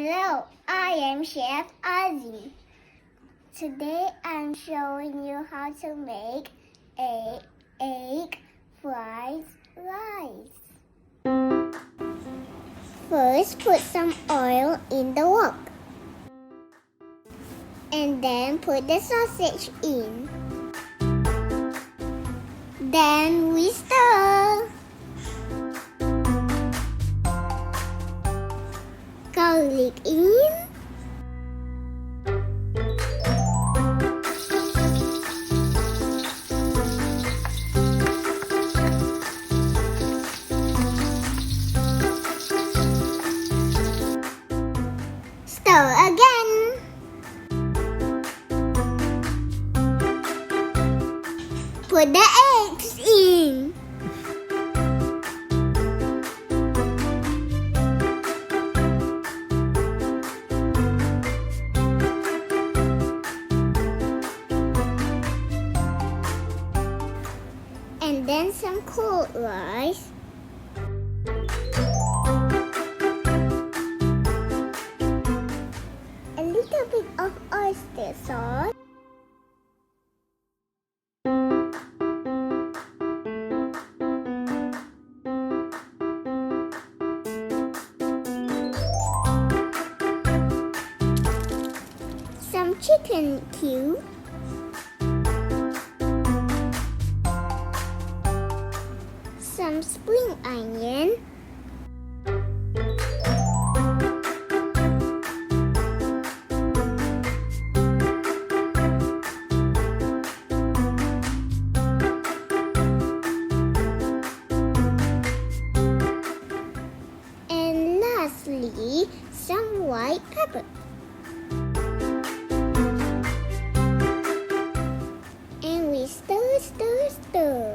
Hello, I am Chef Azeem. Today I'm showing you how to make egg fried rice. First, put some oil in the wok. And then put the sausage in. Then we stir. Garlic in. Stir again. Put the eggs in. And then some cold rice. A little bit of oyster sauce. Some chicken cube. Some spring onion. And lastly, some white pepper. And we stir, stir, stir.